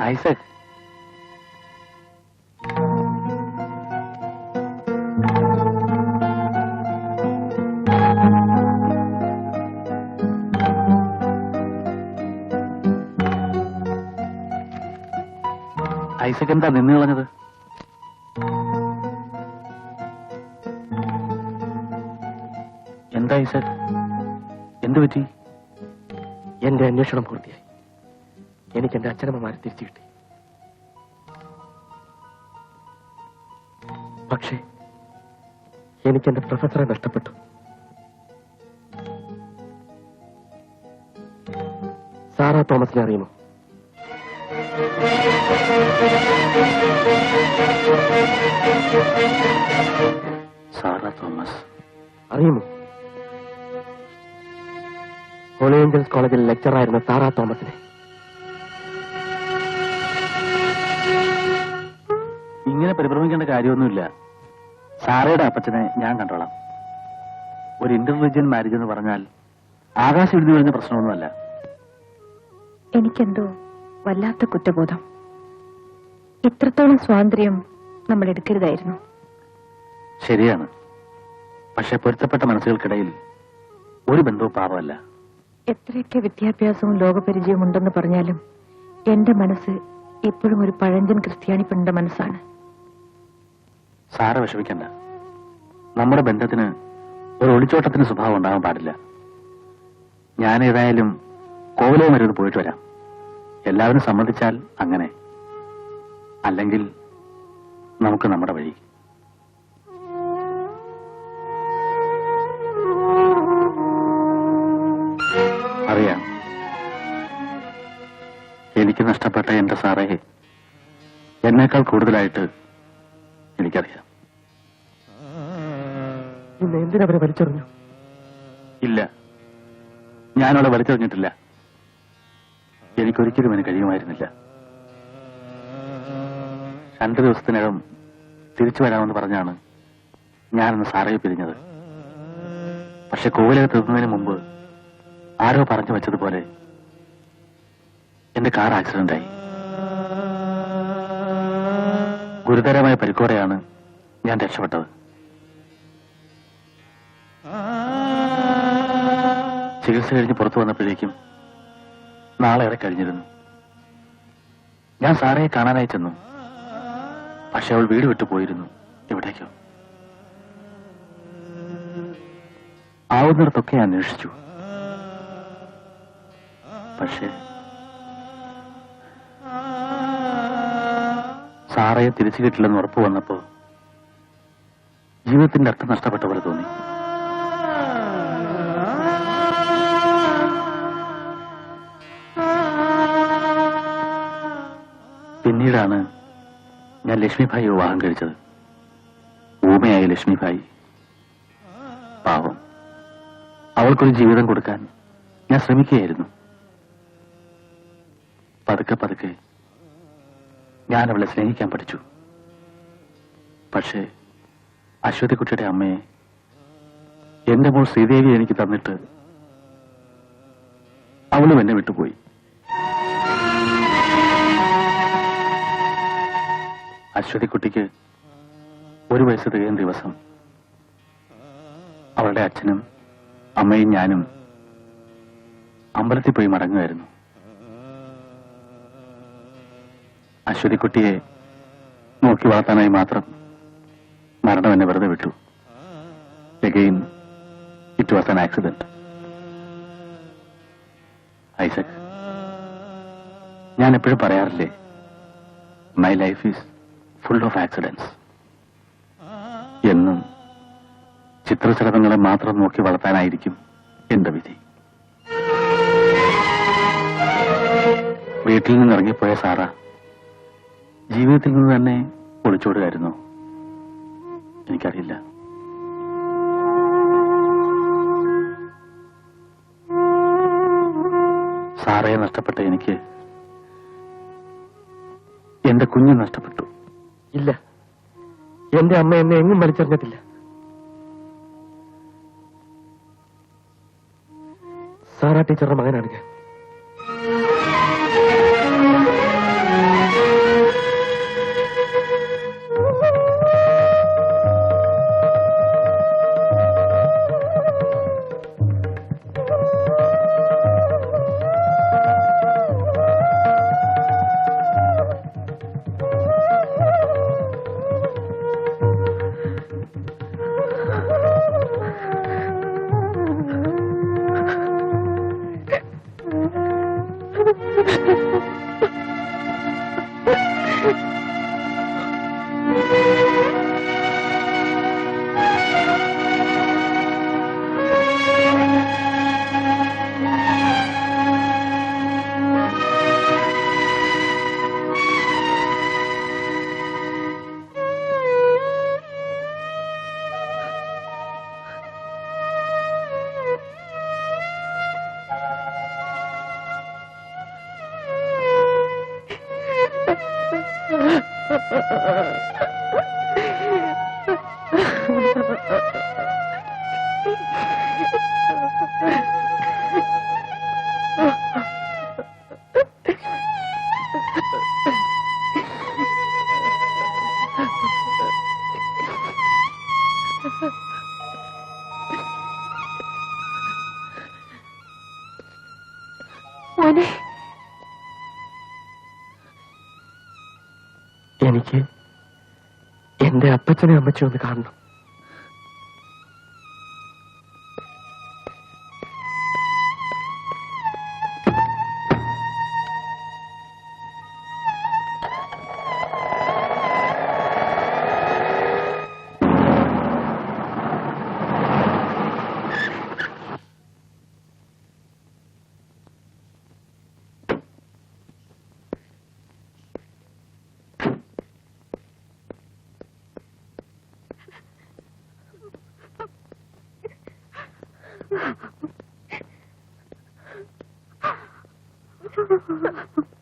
ഐസക്, ഐസക് എന്താ നിന്ന് കളഞ്ഞത്? എന്താ ഐസക്, എന്തു പറ്റി? എന്റെ അന്വേഷണം പൂർത്തിയായി. എനിക്ക് എന്റെ അച്ഛനമ്മമാരെ തിരിച്ചു കിട്ടി. പക്ഷേ എനിക്ക് എന്റെ പ്രൊഫസറെ നഷ്ടപ്പെട്ടു. സാറാ തോമസിനെ അറിയുമോ? സാറാ തോമസ് അറിയുമോ? ഹോളി ഏഞ്ചൽസ് കോളേജിൽ ലെക്ചറായിരുന്ന സാറാ തോമസിനെ. ഇങ്ങനെ പരിഭ്രമിക്കേണ്ട കാര്യമൊന്നുമില്ല. സാറയുടെ അപ്പച്ചനെ ഞാൻ കണ്ടോളാം. ഒരു ഇന്റർ റിലിജിയൻ മാരേജ് എന്ന് പറഞ്ഞാൽ ആകാശം ഇടിഞ്ഞു കഴിഞ്ഞ പ്രശ്നമൊന്നുമല്ല. എനിക്കെന്തോ വല്ലാത്ത കുറ്റബോധം. ഇത്രത്തോളം സ്വാതന്ത്ര്യം നമ്മൾ എടുക്കരുതായിരുന്നു. ശരിയാണ്. പക്ഷെ പൊരുത്തപ്പെട്ട മനസ്സുകൾക്കിടയിൽ ഒരു ബന്ധവും പാപമല്ല. എത്രയൊക്കെ വിദ്യാഭ്യാസവും ലോകപരിചയവും ഉണ്ടെന്ന് പറഞ്ഞാലും എന്റെ മനസ്സ് ഇപ്പോഴും ഒരു പഴഞ്ചൻ ക്രിസ്ത്യാനി പെണ്ണിന്റെ മനസ്സാണ്. സാറ വിഷമിക്കണ്ട. നമ്മുടെ ബന്ധത്തിന് ഒരു ഒളിച്ചോട്ടത്തിന് സ്വഭാവം ഉണ്ടാകാൻ പാടില്ല. ഞാൻ ഏതായാലും കോവിലോ മരുന്ന് പോയിട്ട് വരാം. എല്ലാവരും സമ്മതിച്ചാൽ അങ്ങനെ, അല്ലെങ്കിൽ നമുക്ക് നമ്മുടെ വഴി. അറിയാം, എനിക്ക് നഷ്ടപ്പെട്ട എന്റെ സാറേ എന്നേക്കാൾ കൂടുതലായിട്ട് എനിക്കറിയാം. ഇന്ന് എന്തിനവരെ വലിച്ചെറിഞ്ഞു? ഇല്ല, ഞാനവളെ വലിച്ചെറിഞ്ഞിട്ടില്ല. എനിക്കൊരിക്കലും അതിന് കഴിയുമായിരുന്നില്ല. 2 ദിവസത്തിനകം തിരിച്ചു വരാമെന്ന് പറഞ്ഞാണ് ഞാനന്ന് സാറയെ പിരിഞ്ഞത്. പക്ഷെ കോവിലകത്തെത്തുന്നതിന് മുമ്പ് ആരോ പറഞ്ഞു വെച്ചതുപോലെ എന്റെ കാർ ആക്സിഡന്റായി. ഗുരുതരമായ പരിക്കോടെയാണ് ഞാൻ രക്ഷപ്പെട്ടത്. ചികിത്സ കഴിഞ്ഞ് പുറത്തു വന്നപ്പോഴേക്കും നാളേറെ കഴിഞ്ഞിരുന്നു. ഞാൻ സാറയെ കാണാനായി ചെന്നു. പക്ഷെ അവൾ വീട് വിട്ടു പോയിരുന്നു. എവിടേക്കോ. ആവുന്നിടത്തൊക്കെ അന്വേഷിച്ചു. പക്ഷേ സാറയെ തിരിച്ചു കിട്ടില്ലെന്ന് ഉറപ്പ് വന്നപ്പോ ജീവിതത്തിന്റെ അർത്ഥം നഷ്ടപ്പെട്ട പോലെ തോന്നി. പിന്നീടാണ് ഞാൻ ലക്ഷ്മിഭായി വിവാഹം കഴിച്ചത്. ഊമയായ ലക്ഷ്മിഭായി. പാവം, അവൾക്കൊരു ജീവിതം കൊടുക്കാൻ ഞാൻ ശ്രമിക്കുകയായിരുന്നു. പതുക്കെ പതുക്കെ ഞാൻ അവളെ സ്നേഹിക്കാൻ പഠിച്ചു. പക്ഷേ അശ്വതിക്കുട്ടിയുടെ അമ്മയെ എന്റെ മോൾ ശ്രീദേവി എനിക്ക് തന്നിട്ട് അവളും എന്നെ വിട്ടുപോയി. അശ്വതിക്കുട്ടിക്ക് 1 വയസ്സ് തികയുന്ന ദിവസം അവളുടെ അച്ഛനും അമ്മയും ഞാനും അമ്പലത്തിൽ പോയി മടങ്ങുമായിരുന്നു. അശ്വതിക്കുട്ടിയെ നോക്കി വളർത്താനായി മാത്രം മരണം എന്നെ വെറുതെ വിട്ടു. Again, it was an accident. Isaac, ഞാൻ എപ്പോഴും പറയാറില്ലേ, my life is full of accidents. എന്നും ചിത്രശലഭങ്ങളെ മാത്രം നോക്കി വളർത്താനായിരിക്കും എന്റെ വിധി. വീട്ടിൽ നിന്ന് ഇറങ്ങിപ്പോയ സാറ ജീവിതത്തിൽ നിന്ന് തന്നെ ഒളിച്ചോടുകയായിരുന്നു. എനിക്കറിയില്ല. സാറയെ നഷ്ടപ്പെട്ട എനിക്ക് എന്റെ കുഞ്ഞ് നഷ്ടപ്പെട്ടു. ഇല്ല, എന്റെ അമ്മ എന്നെ എങ്ങും വലിച്ചെറിഞ്ഞിട്ടില്ല. സാറാ ടീച്ചറുടെ മകനാണ് ഞാൻ. എനിക്ക് എന്റെ അപ്പച്ചനെ അമ്മച്ചി ഒന്ന് കാണണം. Ha ha ha ha.